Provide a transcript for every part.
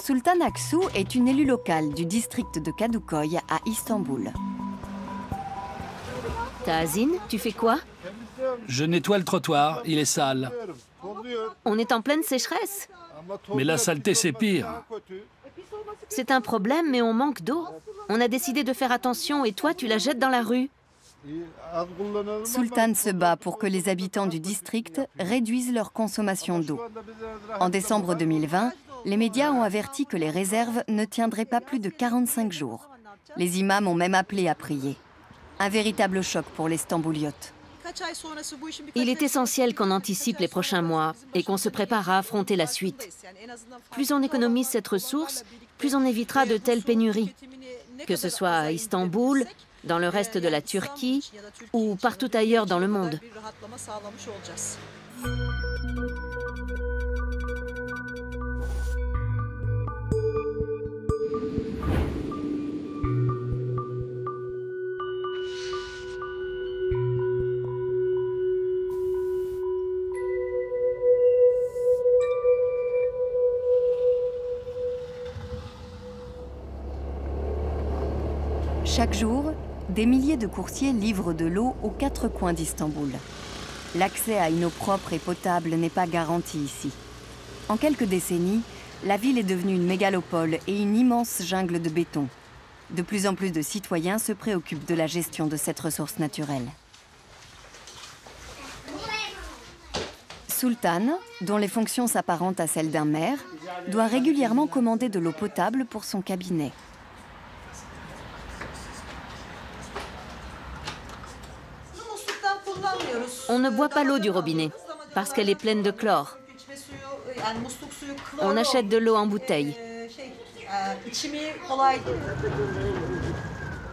Sultan Aksu est une élue locale du district de Kadıköy à Istanbul. Tahsin, tu fais quoi? Je nettoie le trottoir, il est sale. On est en pleine sécheresse. Mais la saleté, c'est pire. C'est un problème, mais on manque d'eau. On a décidé de faire attention et toi, tu la jettes dans la rue. Sultan se bat pour que les habitants du district réduisent leur consommation d'eau. En décembre 2020, les médias ont averti que les réserves ne tiendraient pas plus de 45 jours. Les imams ont même appelé à prier. Un véritable choc pour les Stambouliotes. Il est essentiel qu'on anticipe les prochains mois et qu'on se prépare à affronter la suite. Plus on économise cette ressource, plus on évitera de telles pénuries. Que ce soit à Istanbul, dans le reste de la Turquie ou partout ailleurs dans le monde. Chaque jour, des milliers de coursiers livrent de l'eau aux quatre coins d'Istanbul. L'accès à une eau propre et potable n'est pas garanti ici. En quelques décennies, la ville est devenue une mégalopole et une immense jungle de béton. De plus en plus de citoyens se préoccupent de la gestion de cette ressource naturelle. Sultan, dont les fonctions s'apparentent à celles d'un maire, doit régulièrement commander de l'eau potable pour son cabinet. On ne boit pas l'eau du robinet parce qu'elle est pleine de chlore. On achète de l'eau en bouteille.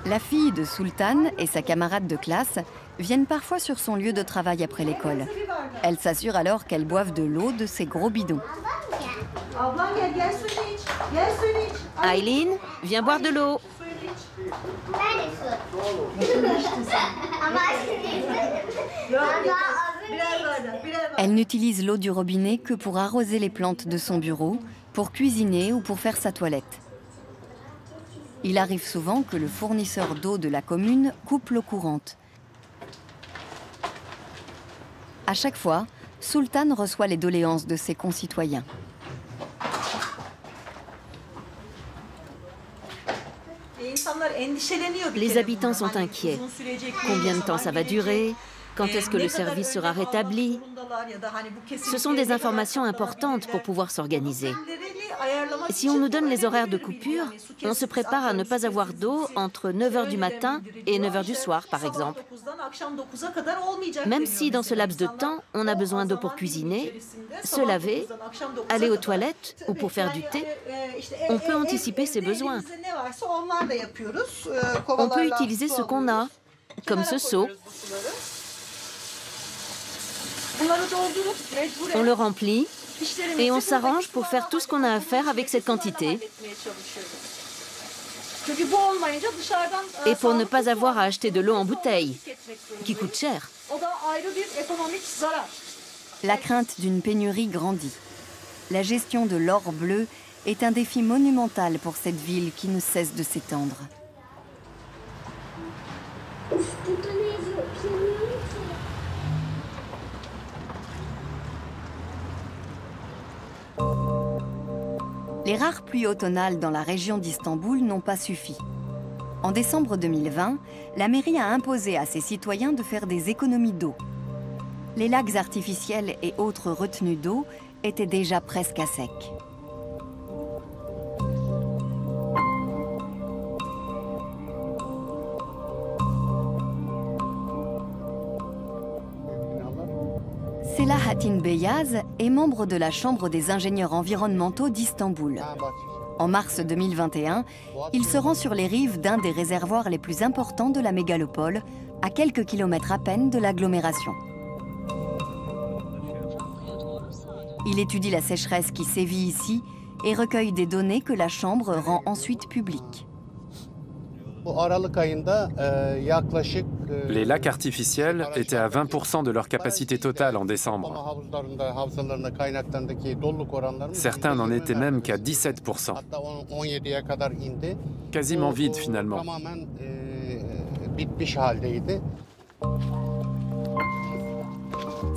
La fille de Sultan et sa camarade de classe viennent parfois sur son lieu de travail après l'école. Elle s'assure alors qu'elles boivent de l'eau de ces gros bidons. Aylin, viens boire de l'eau. Elle n'utilise l'eau du robinet que pour arroser les plantes de son bureau, pour cuisiner ou pour faire sa toilette. Il arrive souvent que le fournisseur d'eau de la commune coupe l'eau courante. À chaque fois, Sultan reçoit les doléances de ses concitoyens. Les habitants sont inquiets. Combien de temps ça va durer? Quand est-ce que le service sera rétabli? Ce sont des informations importantes pour pouvoir s'organiser. Si on nous donne les horaires de coupure, on se prépare à ne pas avoir d'eau entre 9 h du matin et 9 h du soir, par exemple. Même si dans ce laps de temps, on a besoin d'eau pour cuisiner, se laver, aller aux toilettes ou pour faire du thé, on peut anticiper ses besoins. On peut utiliser ce qu'on a, comme ce seau. On le remplit et on s'arrange pour faire tout ce qu'on a à faire avec cette quantité. Et pour ne pas avoir à acheter de l'eau en bouteille, qui coûte cher. La crainte d'une pénurie grandit. La gestion de l'or bleu est un défi monumental pour cette ville qui ne cesse de s'étendre. Les rares pluies automnales dans la région d'Istanbul n'ont pas suffi. En décembre 2020, la mairie a imposé à ses citoyens de faire des économies d'eau. Les lacs artificiels et autres retenues d'eau étaient déjà presque à sec. Selahattin Beyaz est membre de la Chambre des ingénieurs environnementaux d'Istanbul. En mars 2021, il se rend sur les rives d'un des réservoirs les plus importants de la mégalopole, à quelques kilomètres à peine de l'agglomération. Il étudie la sécheresse qui sévit ici et recueille des données que la Chambre rend ensuite publiques. Les lacs artificiels étaient à 20% de leur capacité totale en décembre. Certains n'en étaient même qu'à 17%. Quasiment vide finalement.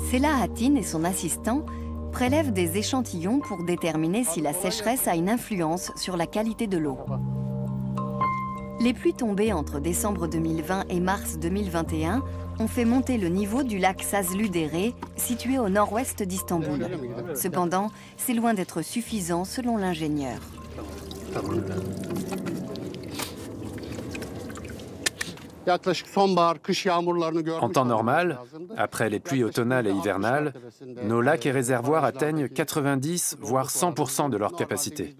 Sela Hattin et son assistant prélèvent des échantillons pour déterminer si la sécheresse a une influence sur la qualité de l'eau. Les pluies tombées entre décembre 2020 et mars 2021 ont fait monter le niveau du lac Sazlü Dere, situé au nord-ouest d'Istanbul. Cependant, c'est loin d'être suffisant selon l'ingénieur. En temps normal, après les pluies automnales et hivernales, nos lacs et réservoirs atteignent 90 voire 100% de leur capacité.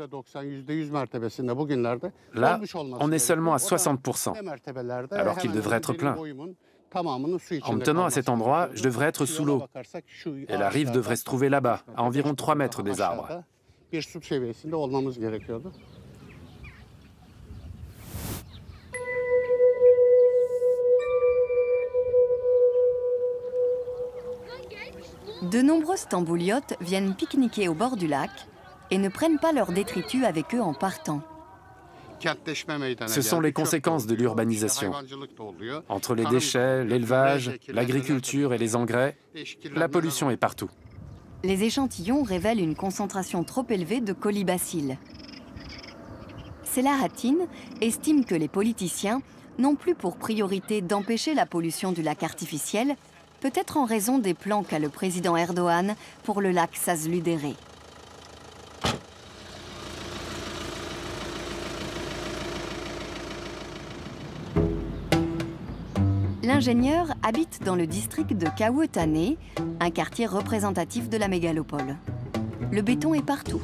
Là, on est seulement à 60%, alors qu'il devrait être plein. En me tenant à cet endroit, je devrais être sous l'eau. Et la rive devrait se trouver là-bas, à environ 3 mètres des arbres. De nombreux Stambouliotes viennent pique-niquer au bord du lac et ne prennent pas leurs détritus avec eux en partant. Ce sont les conséquences de l'urbanisation. Entre les déchets, l'élevage, l'agriculture et les engrais, la pollution est partout. Les échantillons révèlent une concentration trop élevée de colibacilles. Sela Hattin estime que les politiciens n'ont plus pour priorité d'empêcher la pollution du lac artificiel, peut-être en raison des plans qu'a le président Erdogan pour le lac Sazlü Dere. L'ingénieur habite dans le district de Kağıthane, un quartier représentatif de la mégalopole. Le béton est partout.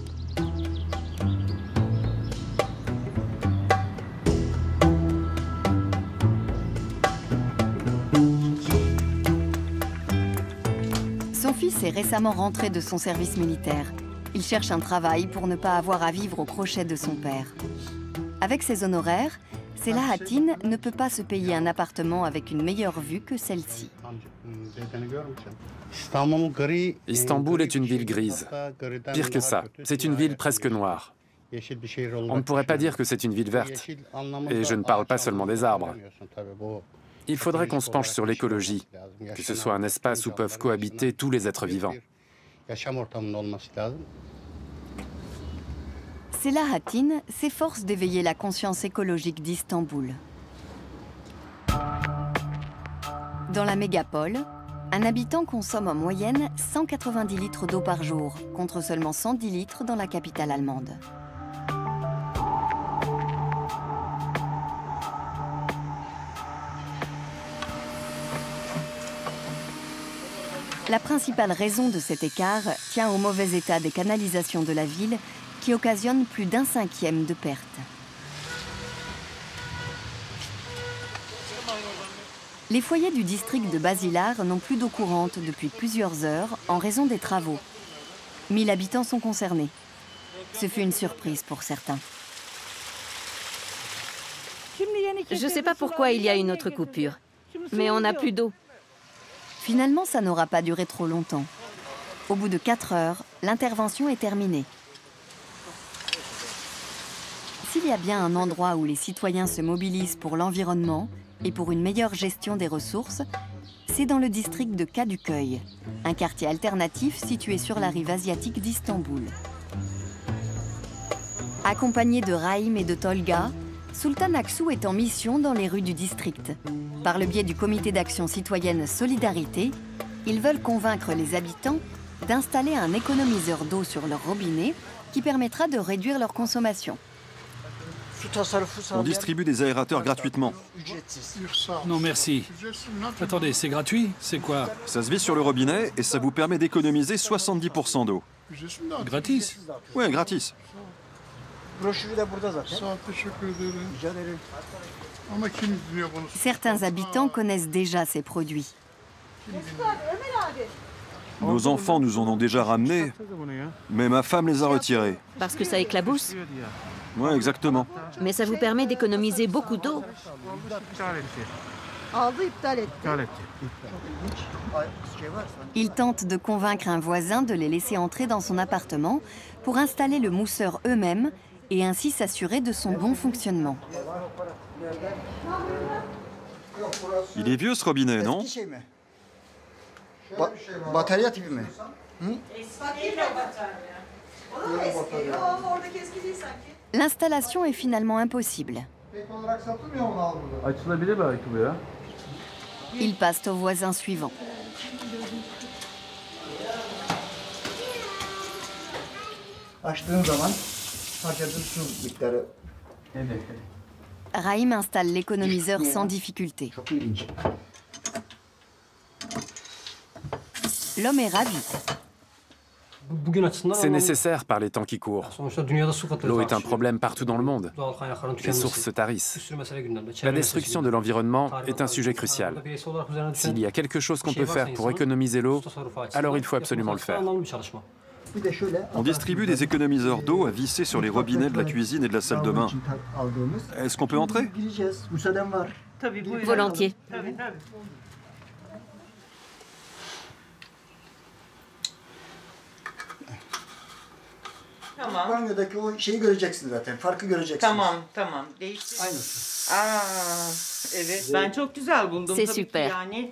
Son fils est récemment rentré de son service militaire. Il cherche un travail pour ne pas avoir à vivre au crochet de son père. Avec ses honoraires, Sela Hattin ne peut pas se payer un appartement avec une meilleure vue que celle-ci. Istanbul est une ville grise. Pire que ça, c'est une ville presque noire. On ne pourrait pas dire que c'est une ville verte. Et je ne parle pas seulement des arbres. Il faudrait qu'on se penche sur l'écologie, que ce soit un espace où peuvent cohabiter tous les êtres vivants. Sela Hattin s'efforce d'éveiller la conscience écologique d'Istanbul. Dans la mégapole, un habitant consomme en moyenne 190 litres d'eau par jour, contre seulement 110 litres dans la capitale allemande. La principale raison de cet écart tient au mauvais état des canalisations de la ville qui occasionne plus d'un cinquième de pertes. Les foyers du district de Basilar n'ont plus d'eau courante depuis plusieurs heures en raison des travaux. 1000 habitants sont concernés. Ce fut une surprise pour certains. Je ne sais pas pourquoi il y a une autre coupure, mais on n'a plus d'eau. Finalement, ça n'aura pas duré trop longtemps. Au bout de 4 heures, l'intervention est terminée. S'il y a bien un endroit où les citoyens se mobilisent pour l'environnement et pour une meilleure gestion des ressources, c'est dans le district de Kadıköy, un quartier alternatif situé sur la rive asiatique d'Istanbul. Accompagné de Rahim et de Tolga, Sultan Aksu est en mission dans les rues du district. Par le biais du comité d'action citoyenne Solidarité, ils veulent convaincre les habitants d'installer un économiseur d'eau sur leur robinet qui permettra de réduire leur consommation. On distribue des aérateurs gratuitement. Non, merci. Attendez, c'est gratuit? C'est quoi? Ça se vit sur le robinet et ça vous permet d'économiser 70% d'eau. Gratis? Ouais, gratis. Certains habitants connaissent déjà ces produits. Nos enfants nous en ont déjà ramenés, mais ma femme les a retirés. Parce que ça éclabousse? Ouais, exactement. Mais ça vous permet d'économiser beaucoup d'eau. Il tente de convaincre un voisin de les laisser entrer dans son appartement pour installer le mousseur eux-mêmes et ainsi s'assurer de son bon fonctionnement. Il est vieux ce robinet, non? L'installation est finalement impossible. Ils passent au voisin suivant. Rahim installe l'économiseur sans difficulté. L'homme est ravi. C'est nécessaire par les temps qui courent. L'eau est un problème partout dans le monde. Les sources se tarissent. La destruction de l'environnement est un sujet crucial. S'il y a quelque chose qu'on peut faire pour économiser l'eau, alors il faut absolument le faire. On distribue des économiseurs d'eau à visser sur les robinets de la cuisine et de la salle de bain. Est-ce qu'on peut entrer? Volontiers. Banyodaki o şeyi göreceksiniz zaten. Farkı göreceksiniz. Tamam, tamam. Değişti. Evet. Ben çok güzel buldum. C'est Tabii ki super. yani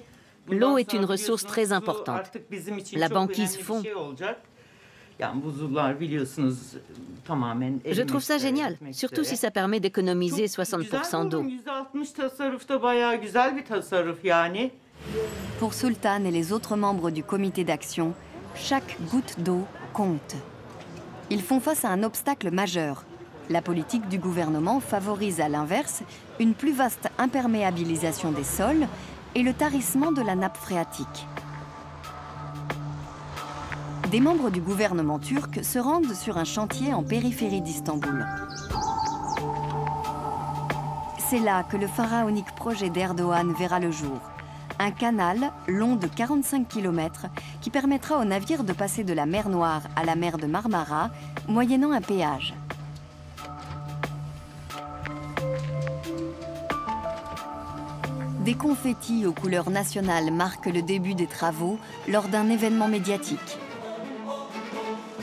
L'eau est une ressource très importante. artık bizim için La çok banquise önemli bir fond. şey olacak. Yani buzullar biliyorsunuz tamamen Je trouve ça génial, surtout si ça permet d'économiser 60% d'eau. %60 tasarruf da bayağı güzel bir tasarruf yani. Pour Sultan et les autres membres du comité d'action, chaque goutte d'eau compte. Ils font face à un obstacle majeur. La politique du gouvernement favorise à l'inverse une plus vaste imperméabilisation des sols et le tarissement de la nappe phréatique. Des membres du gouvernement turc se rendent sur un chantier en périphérie d'Istanbul. C'est là que le pharaonique projet d'Erdogan verra le jour. Un canal long de 45 km qui permettra aux navires de passer de la mer Noire à la mer de Marmara, moyennant un péage. Des confettis aux couleurs nationales marquent le début des travaux lors d'un événement médiatique.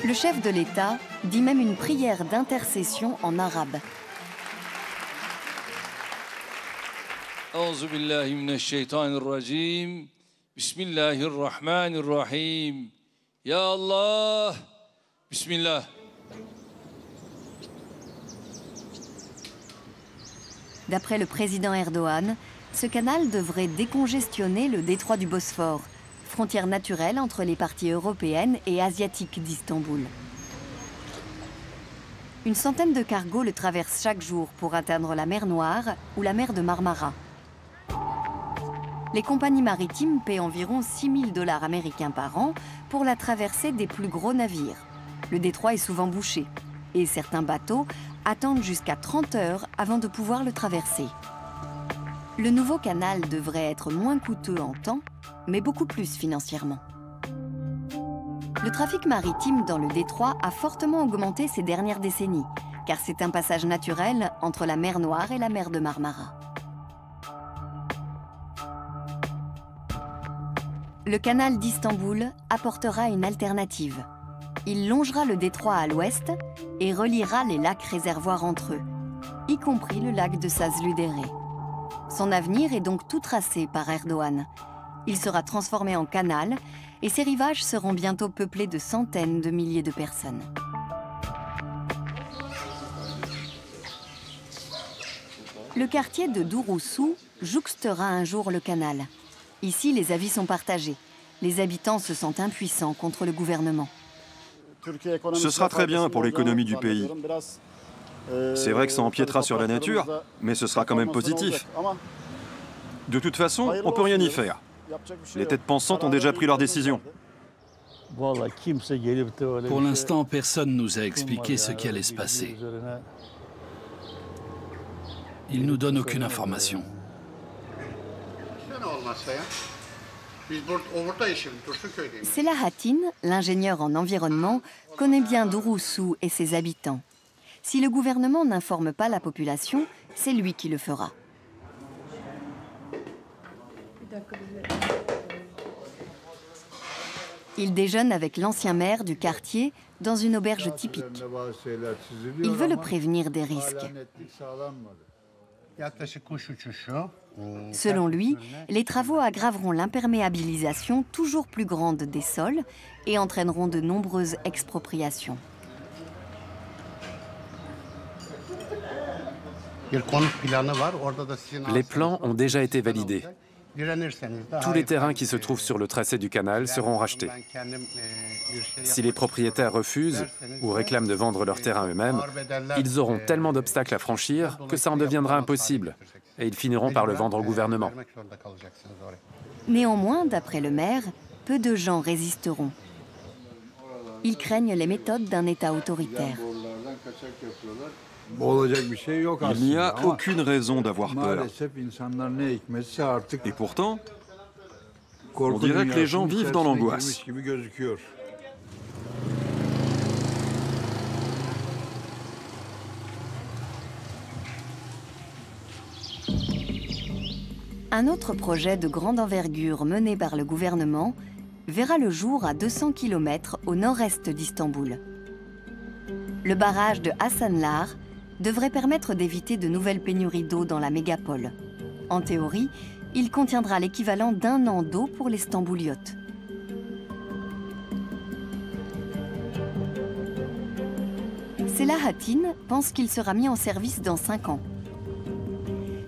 Le chef de l'État dit même une prière d'intercession en arabe. Auzu billahi mineşşeytanirracim. Bismillahirrahmanirrahim. Ya Allah. Bismillah. D'après le président Erdogan, ce canal devrait décongestionner le détroit du Bosphore, frontière naturelle entre les parties européennes et asiatiques d'Istanbul. Une centaine de cargos le traversent chaque jour pour atteindre la mer Noire ou la mer de Marmara. Les compagnies maritimes paient environ 6 000 $ américains par an pour la traversée des plus gros navires. Le détroit est souvent bouché et certains bateaux attendent jusqu'à 30 heures avant de pouvoir le traverser. Le nouveau canal devrait être moins coûteux en temps, mais beaucoup plus financièrement. Le trafic maritime dans le détroit a fortement augmenté ces dernières décennies, car c'est un passage naturel entre la mer Noire et la mer de Marmara. Le canal d'Istanbul apportera une alternative. Il longera le détroit à l'ouest et reliera les lacs réservoirs entre eux, y compris le lac de Sazludere. Son avenir est donc tout tracé par Erdogan. Il sera transformé en canal et ses rivages seront bientôt peuplés de centaines de milliers de personnes. Le quartier de Dourousou jouxtera un jour le canal. Ici, les avis sont partagés. Les habitants se sentent impuissants contre le gouvernement. Ce sera très bien pour l'économie du pays. C'est vrai que ça empiétera sur la nature, mais ce sera quand même positif. De toute façon, on ne peut rien y faire. Les têtes pensantes ont déjà pris leur décision. Pour l'instant, personne ne nous a expliqué ce qui allait se passer. Ils ne nous donnent aucune information. Selahattin, l'ingénieur en environnement, connaît bien Dourousou et ses habitants. Si le gouvernement n'informe pas la population, c'est lui qui le fera. Il déjeune avec l'ancien maire du quartier dans une auberge typique. Il veut le prévenir des risques. Selon lui, les travaux aggraveront l'imperméabilisation toujours plus grande des sols et entraîneront de nombreuses expropriations. Les plans ont déjà été validés. Tous les terrains qui se trouvent sur le tracé du canal seront rachetés. Si les propriétaires refusent ou réclament de vendre leur terrain eux-mêmes, ils auront tellement d'obstacles à franchir que ça en deviendra impossible et ils finiront par le vendre au gouvernement. Néanmoins, d'après le maire, peu de gens résisteront. Ils craignent les méthodes d'un État autoritaire. Il n'y a aucune raison d'avoir peur. Et pourtant, on dirait que les gens vivent dans l'angoisse. Un autre projet de grande envergure mené par le gouvernement verra le jour à 200 km au nord-est d'Istanbul. Le barrage de Hasanlar devrait permettre d'éviter de nouvelles pénuries d'eau dans la mégapole. En théorie, il contiendra l'équivalent d'1 an d'eau pour les Stambouliotes. Selahattin pense qu'il sera mis en service dans 5 ans.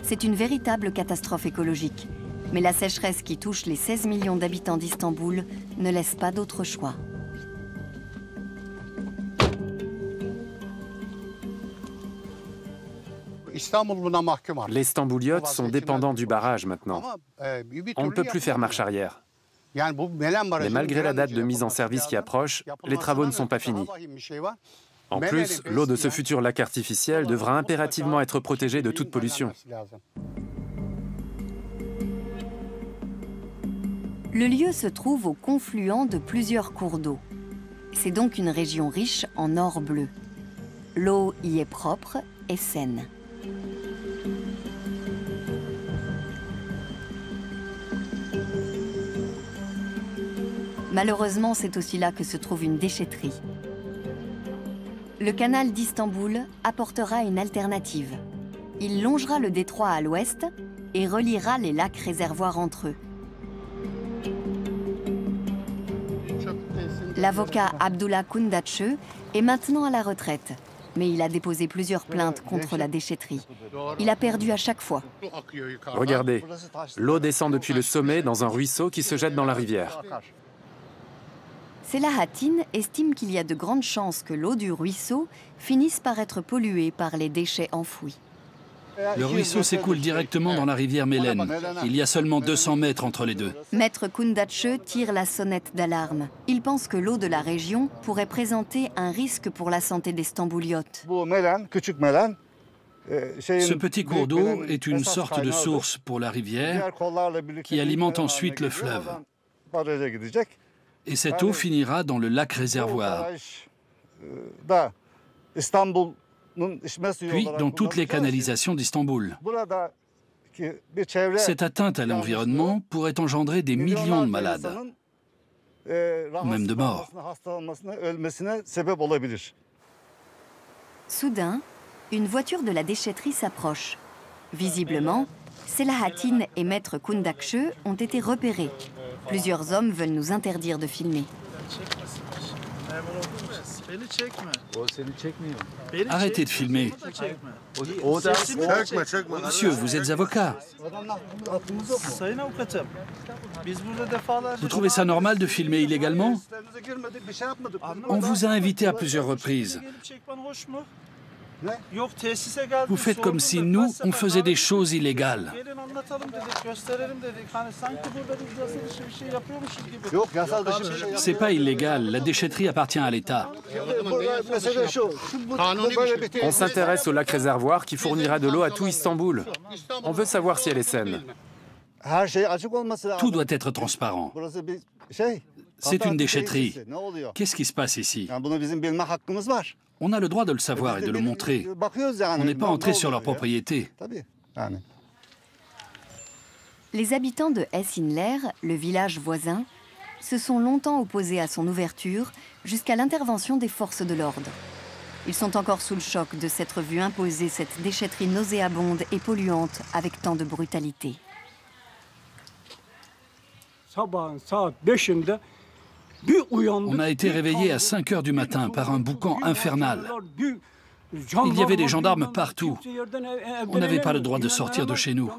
C'est une véritable catastrophe écologique, mais la sécheresse qui touche les 16 millions d'habitants d'Istanbul ne laisse pas d'autre choix. Les Stambouliotes sont dépendants du barrage maintenant. On ne peut plus faire marche arrière. Mais malgré la date de mise en service qui approche, les travaux ne sont pas finis. En plus, l'eau de ce futur lac artificiel devra impérativement être protégée de toute pollution. Le lieu se trouve au confluent de plusieurs cours d'eau. C'est donc une région riche en or bleu. L'eau y est propre et saine. Malheureusement, c'est aussi là que se trouve une déchetterie. Le canal d'Istanbul apportera une alternative. Il longera le détroit à l'ouest et reliera les lacs réservoirs entre eux. L'avocat Abdullah Kundatche est maintenant à la retraite, mais il a déposé plusieurs plaintes contre la déchetterie. Il a perdu à chaque fois. Regardez, l'eau descend depuis le sommet dans un ruisseau qui se jette dans la rivière. Selahattin estime qu'il y a de grandes chances que l'eau du ruisseau finisse par être polluée par les déchets enfouis. Le ruisseau s'écoule directement dans la rivière Melen. Il y a seulement 200 mètres entre les deux. Maître Kundatche tire la sonnette d'alarme. Il pense que l'eau de la région pourrait présenter un risque pour la santé des Stambouliotes. Ce petit cours d'eau est une sorte de source pour la rivière qui alimente ensuite le fleuve. Et cette eau finira dans le lac réservoir. Puis dans toutes les canalisations d'Istanbul. Cette atteinte à l'environnement pourrait engendrer des millions de malades, même de morts. Soudain, une voiture de la déchetterie s'approche. Visiblement, Selahattin et Maître Kundatche ont été repérés. Plusieurs hommes veulent nous interdire de filmer. Arrêtez de filmer. Monsieur, vous êtes avocat. Vous trouvez ça normal de filmer illégalement? On vous a invité à plusieurs reprises. Vous faites comme si nous, on faisait des choses illégales. C'est pas illégal, la déchetterie appartient à l'État. On s'intéresse au lac réservoir qui fournira de l'eau à tout Istanbul. On veut savoir si elle est saine. Tout doit être transparent. C'est une déchetterie. Qu'est-ce qui se passe ici? On a le droit de le savoir et de le montrer. On n'est pas entré sur leur propriété. Les habitants de Esinler, le village voisin, se sont longtemps opposés à son ouverture jusqu'à l'intervention des forces de l'ordre. Ils sont encore sous le choc de s'être vus imposer cette déchetterie nauséabonde et polluante avec tant de brutalité. On a été réveillés à 5 heures du matin par un boucan infernal. Il y avait des gendarmes partout. On n'avait pas le droit de sortir de chez nous.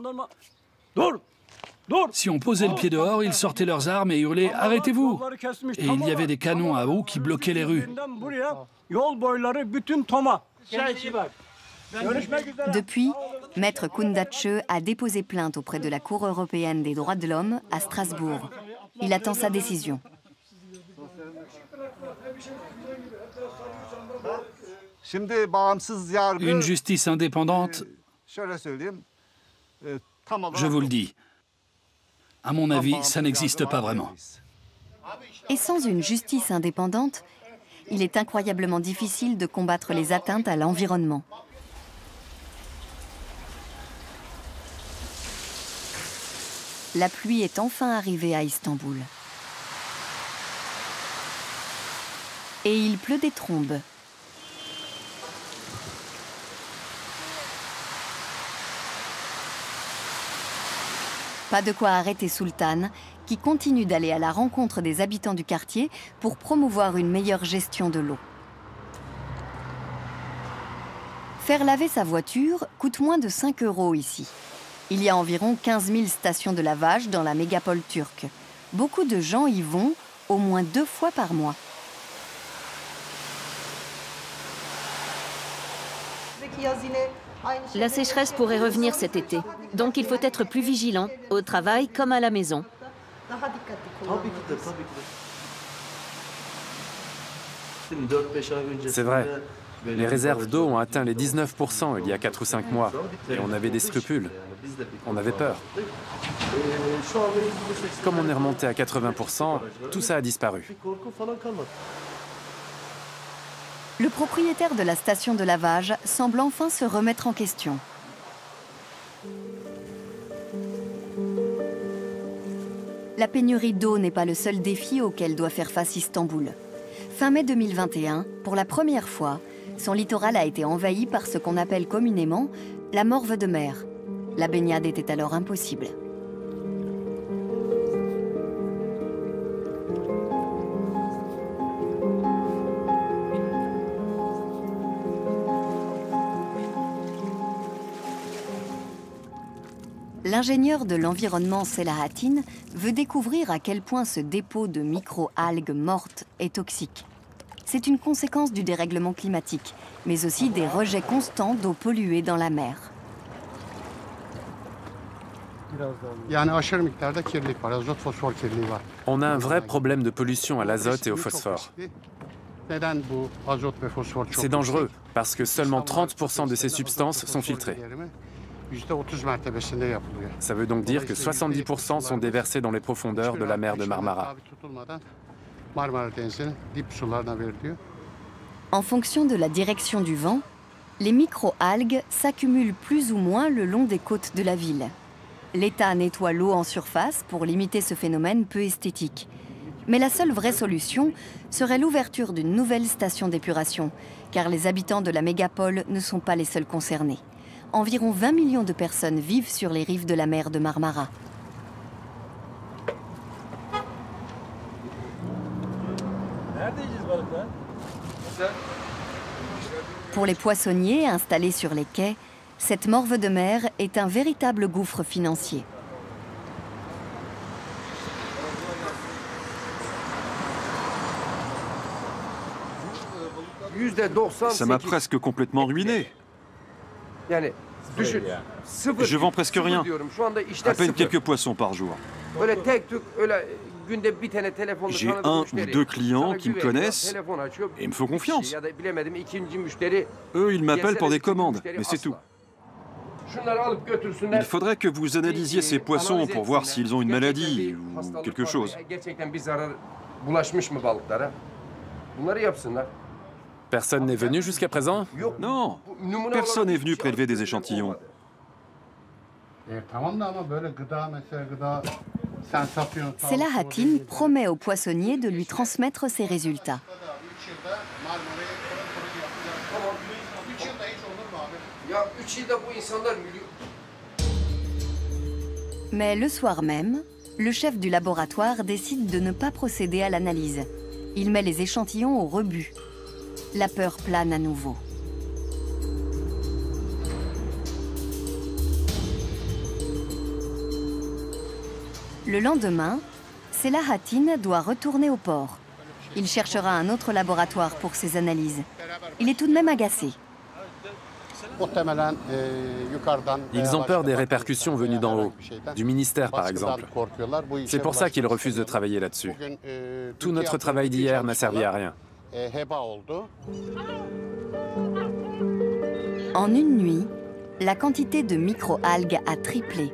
Si on posait le pied dehors, ils sortaient leurs armes et hurlaient « Arrêtez-vous !» Et il y avait des canons à eau qui bloquaient les rues. Depuis, Maître Kundatche a déposé plainte auprès de la Cour européenne des droits de l'homme à Strasbourg. Il attend sa décision. Une justice indépendante, je vous le dis, à mon avis, ça n'existe pas vraiment. Et sans une justice indépendante, il est incroyablement difficile de combattre les atteintes à l'environnement. La pluie est enfin arrivée à Istanbul. Et il pleut des trombes. Pas de quoi arrêter Sultan, qui continue d'aller à la rencontre des habitants du quartier pour promouvoir une meilleure gestion de l'eau. Faire laver sa voiture coûte moins de 5 € ici. Il y a environ 15 000 stations de lavage dans la mégapole turque. Beaucoup de gens y vont au moins 2 fois par mois. La sécheresse pourrait revenir cet été, donc il faut être plus vigilant, au travail comme à la maison. C'est vrai. Les réserves d'eau ont atteint les 19% il y a 4 ou 5 mois. Et on avait des scrupules. On avait peur. Comme on est remonté à 80%, tout ça a disparu. Le propriétaire de la station de lavage semble enfin se remettre en question. La pénurie d'eau n'est pas le seul défi auquel doit faire face Istanbul. Fin mai 2021, pour la première fois, son littoral a été envahi par ce qu'on appelle communément la morve de mer. La baignade était alors impossible. L'ingénieur de l'environnement Selahattin veut découvrir à quel point ce dépôt de micro-algues mortes est toxique. C'est une conséquence du dérèglement climatique, mais aussi des rejets constants d'eau polluée dans la mer. On a un vrai problème de pollution à l'azote et au phosphore. C'est dangereux parce que seulement 30% de ces substances sont filtrées. Ça veut donc dire que 70% sont déversés dans les profondeurs de la mer de Marmara. En fonction de la direction du vent, les micro-algues s'accumulent plus ou moins le long des côtes de la ville. L'État nettoie l'eau en surface pour limiter ce phénomène peu esthétique. Mais la seule vraie solution serait l'ouverture d'une nouvelle station d'épuration, car les habitants de la mégapole ne sont pas les seuls concernés. Environ 20 millions de personnes vivent sur les rives de la mer de Marmara. Pour les poissonniers installés sur les quais, cette morve de mer est un véritable gouffre financier. Ça m'a presque complètement ruiné. Je vends presque rien. À peine quelques poissons par jour. J'ai 1 ou 2 clients qui me connaissent et me font confiance. Eux, ils m'appellent pour des commandes, mais c'est tout. Il faudrait que vous analysiez ces poissons pour voir s'ils ont une maladie ou quelque chose. Personne n'est venu jusqu'à présent? Non, personne n'est venu prélever des échantillons. Selahattin promet au poissonnier de lui transmettre ses résultats. Mais le soir même, le chef du laboratoire décide de ne pas procéder à l'analyse. Il met les échantillons au rebut. La peur plane à nouveau. Le lendemain, Selahattin doit retourner au port. Il cherchera un autre laboratoire pour ses analyses. Il est tout de même agacé. Ils ont peur des répercussions venues d'en haut, du ministère par exemple. C'est pour ça qu'ils refusent de travailler là-dessus. Tout notre travail d'hier n'a servi à rien. En une nuit, la quantité de micro-algues a triplé.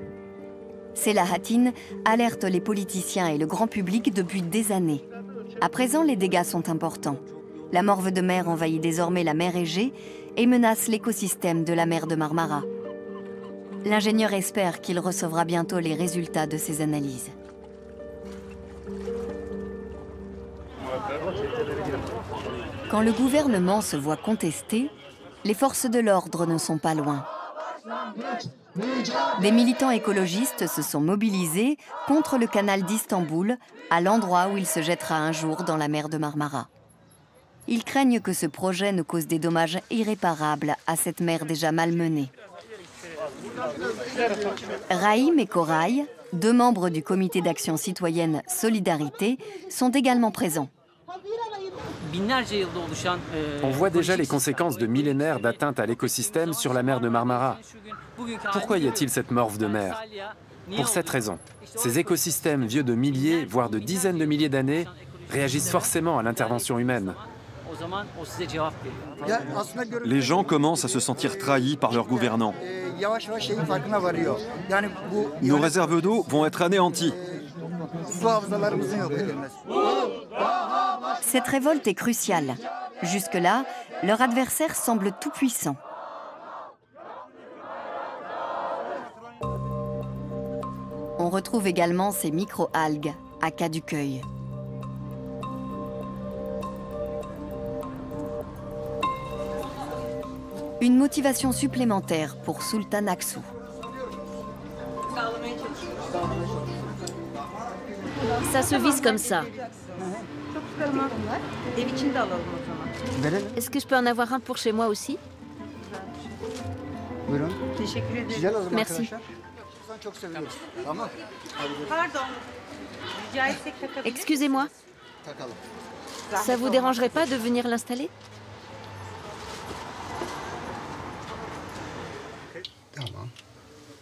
Selahattin alerte les politiciens et le grand public depuis des années. À présent, les dégâts sont importants. La morve de mer envahit désormais la mer Égée et menace l'écosystème de la mer de Marmara. L'ingénieur espère qu'il recevra bientôt les résultats de ses analyses. Quand le gouvernement se voit contesté, les forces de l'ordre ne sont pas loin. Des militants écologistes se sont mobilisés contre le canal d'Istanbul, à l'endroit où il se jettera un jour dans la mer de Marmara. Ils craignent que ce projet ne cause des dommages irréparables à cette mer déjà malmenée. Rahim et Koray, deux membres du comité d'action citoyenne Solidarité, sont également présents. On voit déjà les conséquences de millénaires d'atteinte à l'écosystème sur la mer de Marmara. Pourquoi y a-t-il cette morve de mer? Pour cette raison. Ces écosystèmes vieux de milliers, voire de dizaines de milliers d'années, réagissent forcément à l'intervention humaine. Les gens commencent à se sentir trahis par leurs gouvernants. Nos réserves d'eau vont être anéanties. Cette révolte est cruciale. Jusque-là, leur adversaire semble tout-puissant. On retrouve également ces micro-algues à Kadıköy. Une motivation supplémentaire pour Sultan Aksu. Ça se vise comme ça. Est-ce que je peux en avoir un pour chez moi aussi? Merci. Excusez-moi. Ça vous dérangerait pas de venir l'installer?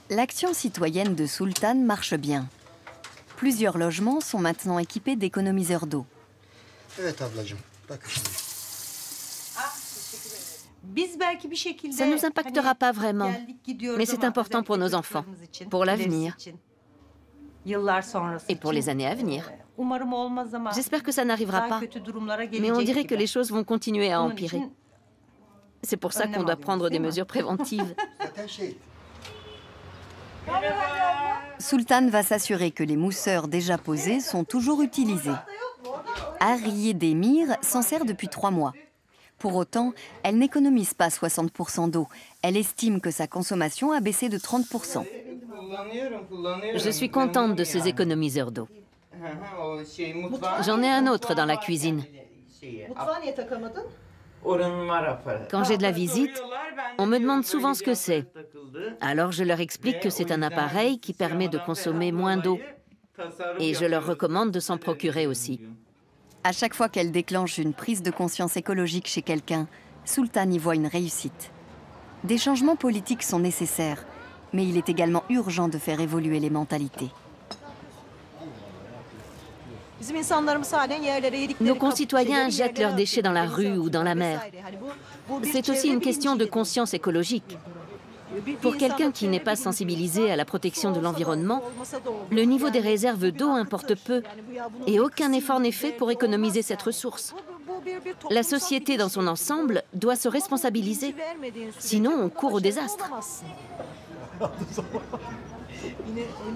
L'action citoyenne de Sultan marche bien. Plusieurs logements sont maintenant équipés d'économiseurs d'eau. Ça ne nous impactera pas vraiment, mais c'est important pour nos enfants, pour l'avenir et pour les années à venir. J'espère que ça n'arrivera pas, mais on dirait que les choses vont continuer à empirer. C'est pour ça qu'on doit prendre des mesures préventives. Sultan va s'assurer que les mousseurs déjà posés sont toujours utilisés. Ariye Demir s'en sert depuis 3 mois. Pour autant, elle n'économise pas 60% d'eau. Elle estime que sa consommation a baissé de 30%. Je suis contente de ces économiseurs d'eau. J'en ai un autre dans la cuisine. Quand j'ai de la visite, on me demande souvent ce que c'est. Alors je leur explique que c'est un appareil qui permet de consommer moins d'eau. Et je leur recommande de s'en procurer aussi. À chaque fois qu'elle déclenche une prise de conscience écologique chez quelqu'un, Sultan y voit une réussite. Des changements politiques sont nécessaires, mais il est également urgent de faire évoluer les mentalités. Nos concitoyens jettent leurs déchets dans la rue ou dans la mer. C'est aussi une question de conscience écologique. Pour quelqu'un qui n'est pas sensibilisé à la protection de l'environnement, le niveau des réserves d'eau importe peu et aucun effort n'est fait pour économiser cette ressource. La société dans son ensemble doit se responsabiliser. Sinon, on court au désastre.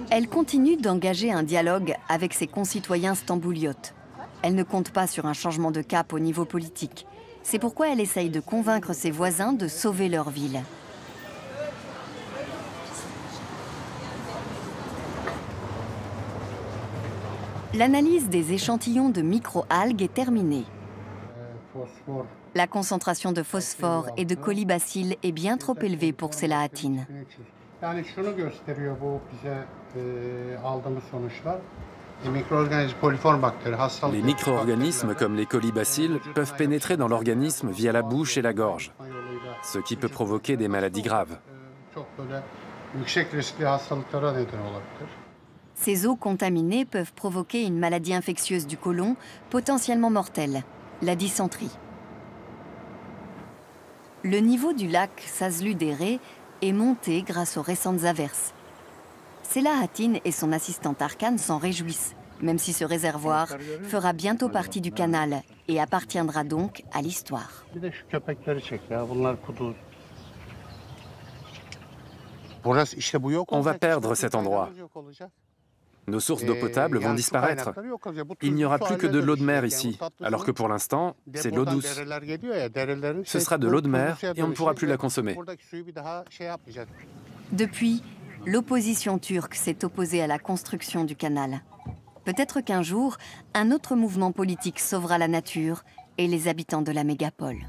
Elle continue d'engager un dialogue avec ses concitoyens stambouliotes. Elle ne compte pas sur un changement de cap au niveau politique. C'est pourquoi elle essaye de convaincre ses voisins de sauver leur ville. L'analyse des échantillons de micro-algues est terminée. La concentration de phosphore et de colibacilles est bien trop élevée pour Selahattin. Les micro-organismes comme les colibacilles peuvent pénétrer dans l'organisme via la bouche et la gorge, ce qui peut provoquer des maladies graves. Ces eaux contaminées peuvent provoquer une maladie infectieuse du côlon, potentiellement mortelle, la dysenterie. Le niveau du lac Sazlü-Dere est monté grâce aux récentes averses. Selahattin et son assistante Arkan s'en réjouissent, même si ce réservoir fera bientôt partie du canal et appartiendra donc à l'histoire. On va perdre cet endroit. Nos sources d'eau potable vont disparaître. Il n'y aura plus que de l'eau de mer ici, alors que pour l'instant, c'est de l'eau douce. Ce sera de l'eau de mer et on ne pourra plus la consommer. Depuis, l'opposition turque s'est opposée à la construction du canal. Peut-être qu'un jour, un autre mouvement politique sauvera la nature et les habitants de la mégapole.